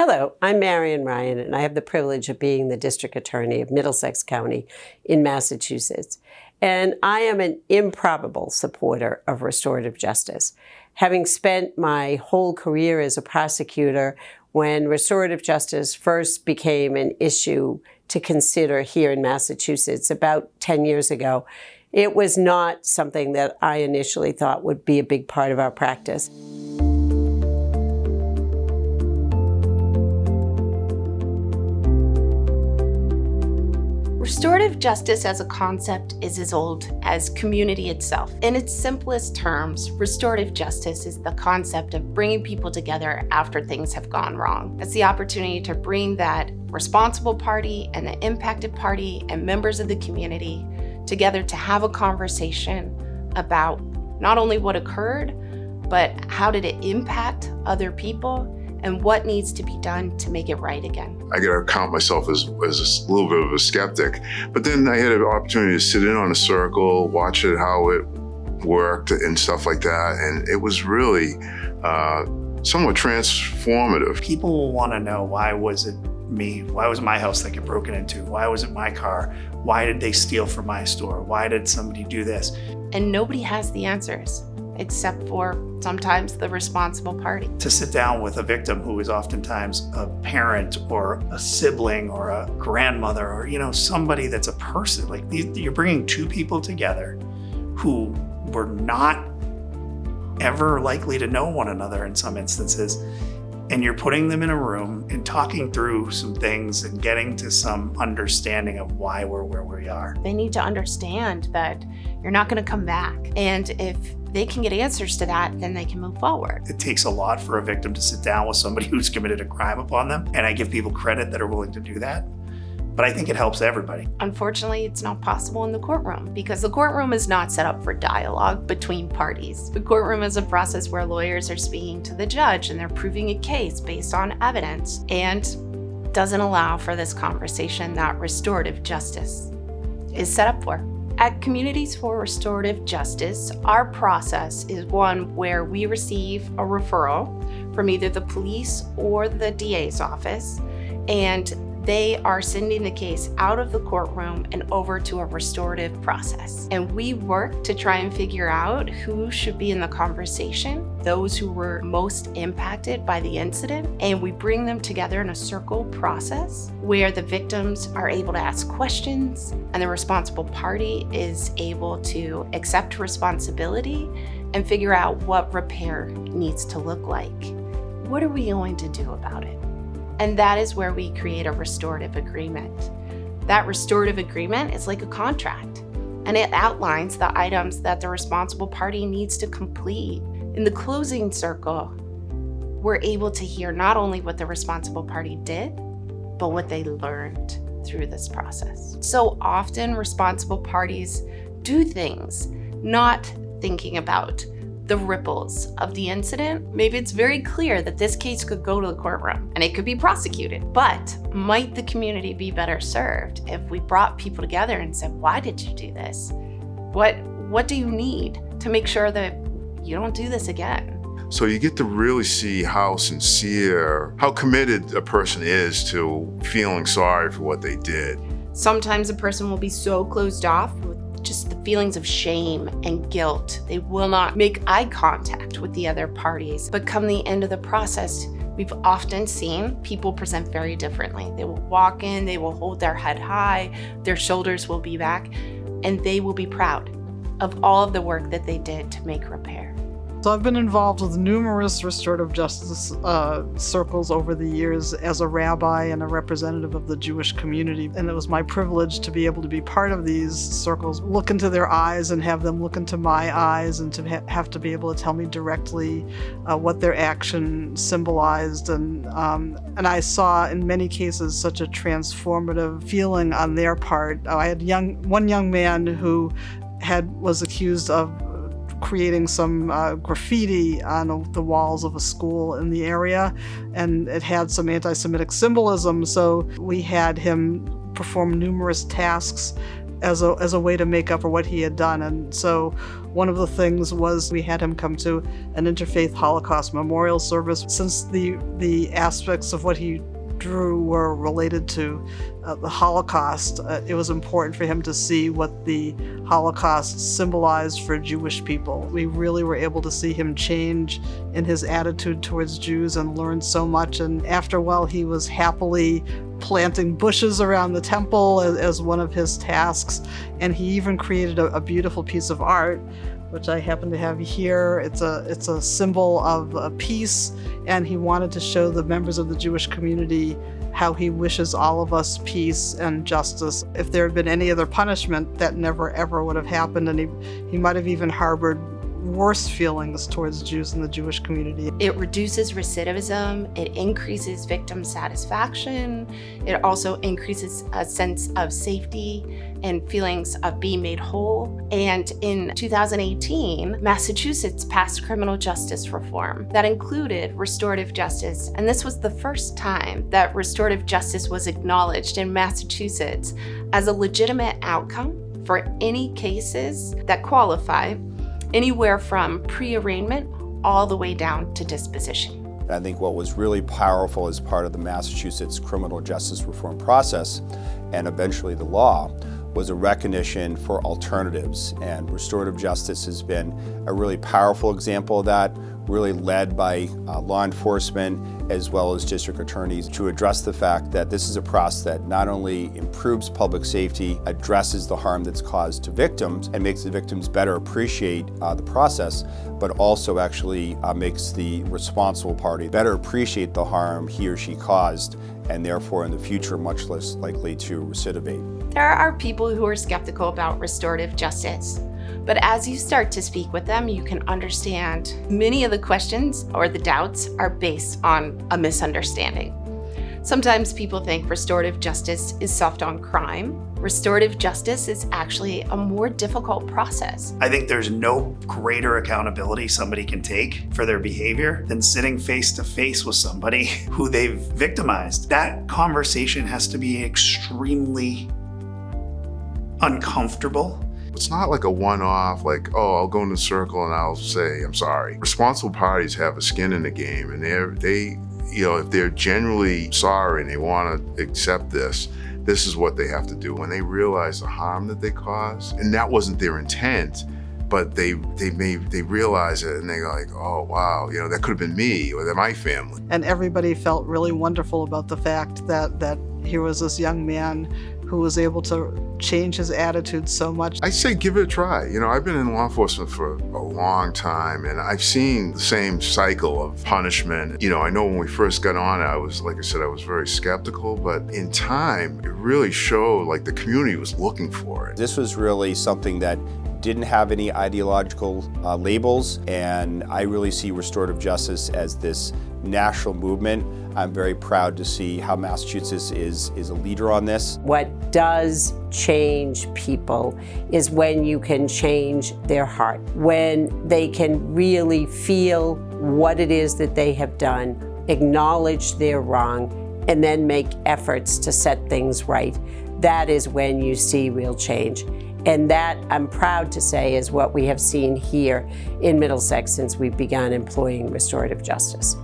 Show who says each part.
Speaker 1: Hello, I'm Marian Ryan, and I have the privilege of being the District Attorney of Middlesex County in Massachusetts. And I am an improbable supporter of restorative justice. Having spent my whole career as a prosecutor when restorative justice first became an issue to consider here in Massachusetts about 10 years ago, it was not something that I initially thought would be a big part of our practice.
Speaker 2: Restorative justice as a concept is as old as community itself. In its simplest terms, restorative justice is the concept of bringing people together after things have gone wrong. It's the opportunity to bring that responsible party and the impacted party and members of the community together to have a conversation about not only what occurred, but how did it impact other people and what needs to be done to make it right again.
Speaker 3: I gotta count myself as a little bit of a skeptic, but then I had an opportunity to sit in on a circle, watch it, how it worked and stuff like that, and it was really somewhat transformative.
Speaker 4: People will wanna know, why was it me? Why was my house that get broken into? Why was it my car? Why did they steal from my store? Why did somebody do this?
Speaker 2: And nobody has the answers, except for sometimes the responsible party.
Speaker 4: To sit down with a victim who is oftentimes a parent or a sibling or a grandmother or somebody that's a person. Like you're bringing two people together who were not ever likely to know one another in some instances, and you're putting them in a room and talking through some things and getting to some understanding of why we're where we are.
Speaker 2: They need to understand that you're not going to come back. And if they can get answers to that, then they can move forward.
Speaker 4: It takes a lot for a victim to sit down with somebody who's committed a crime upon them. And I give people credit that are willing to do that. But I think it helps everybody.
Speaker 2: Unfortunately, it's not possible in the courtroom because the courtroom is not set up for dialogue between parties. The courtroom is a process where lawyers are speaking to the judge and they're proving a case based on evidence and doesn't allow for this conversation that restorative justice is set up for. At Communities for Restorative Justice, our process is one where we receive a referral from either the police or the DA's office, and they are sending the case out of the courtroom and over to a restorative process. And we work to try and figure out who should be in the conversation, those who were most impacted by the incident, and we bring them together in a circle process where the victims are able to ask questions and the responsible party is able to accept responsibility and figure out what repair needs to look like. What are we going to do about it? And that is where we create a restorative agreement. That restorative agreement is like a contract, and it outlines the items that the responsible party needs to complete. In the closing circle, we're able to hear not only what the responsible party did, but what they learned through this process. So often, responsible parties do things not thinking about the ripples of the incident. Maybe it's very clear that this case could go to the courtroom and it could be prosecuted, but might the community be better served if we brought people together and said, why did you do this? What do you need to make sure that you don't do this again?
Speaker 3: So you get to really see how sincere, how committed a person is to feeling sorry for what they did.
Speaker 2: Sometimes a person will be so closed off with just the feelings of shame and guilt. They will not make eye contact with the other parties. But come the end of the process, we've often seen people present very differently. They will walk in, they will hold their head high, their shoulders will be back, and they will be proud of all of the work that they did to make repair.
Speaker 5: So I've been involved with numerous restorative justice circles over the years as a rabbi and a representative of the Jewish community. And it was my privilege to be able to be part of these circles, look into their eyes and have them look into my eyes, and to have to be able to tell me directly what their action symbolized. And I saw in many cases such a transformative feeling on their part. I had one young man who was accused of creating some graffiti on the walls of a school in the area, and it had some anti-Semitic symbolism. So we had him perform numerous tasks as a way to make up for what he had done. And so one of the things was we had him come to an interfaith Holocaust memorial service. Since the aspects of what he drew were related to the Holocaust, it was important for him to see what the Holocaust symbolized for Jewish people. We really were able to see him change in his attitude towards Jews and learn so much. And after a while, he was happily planting bushes around the temple as one of his tasks. And he even created a beautiful piece of art, which I happen to have here. It's a symbol of peace, and he wanted to show the members of the Jewish community how he wishes all of us peace and justice. If there had been any other punishment, that never ever would have happened, and he might have even harbored worse feelings towards Jews in the Jewish community.
Speaker 2: It reduces recidivism, it increases victim satisfaction, it also increases a sense of safety and feelings of being made whole. And in 2018, Massachusetts passed criminal justice reform that included restorative justice. And this was the first time that restorative justice was acknowledged in Massachusetts as a legitimate outcome for any cases that qualify, anywhere from pre-arraignment all the way down to disposition.
Speaker 6: I think what was really powerful as part of the Massachusetts criminal justice reform process, and eventually the law, was a recognition for alternatives. And restorative justice has been a really powerful example of that, really led by law enforcement as well as district attorneys to address the fact that this is a process that not only improves public safety, addresses the harm that's caused to victims and makes the victims better appreciate the process, but also actually makes the responsible party better appreciate the harm he or she caused, and therefore in the future much less likely to recidivate.
Speaker 2: There are people who are skeptical about restorative justice, but as you start to speak with them, you can understand many of the questions or the doubts are based on a misunderstanding. Sometimes people think restorative justice is soft on crime. Restorative justice is actually a more difficult process.
Speaker 4: I think there's no greater accountability somebody can take for their behavior than sitting face to face with somebody who they've victimized. That conversation has to be extremely uncomfortable.
Speaker 3: It's not like a one-off, like, oh, I'll go in the circle and I'll say, I'm sorry. Responsible parties have a skin in the game, and they, if they're genuinely sorry and they want to accept this is what they have to do. When they realize the harm that they caused, and that wasn't their intent, but they realize it and they go like, oh, wow, that could have been me or my family.
Speaker 5: And everybody felt really wonderful about the fact that here was this young man who was able to change his attitude so much.
Speaker 3: I say give it a try. I've been in law enforcement for a long time, and I've seen the same cycle of punishment. I know when we first got on it, I was very skeptical, but in time, it really showed like the community was looking for it.
Speaker 6: This was really something that didn't have any ideological labels, and I really see restorative justice as this national movement. I'm very proud to see how Massachusetts is a leader on this.
Speaker 1: What does change people is when you can change their heart, when they can really feel what it is that they have done, acknowledge their wrong, and then make efforts to set things right. That is when you see real change. And that, I'm proud to say, is what we have seen here in Middlesex since we've begun employing restorative justice.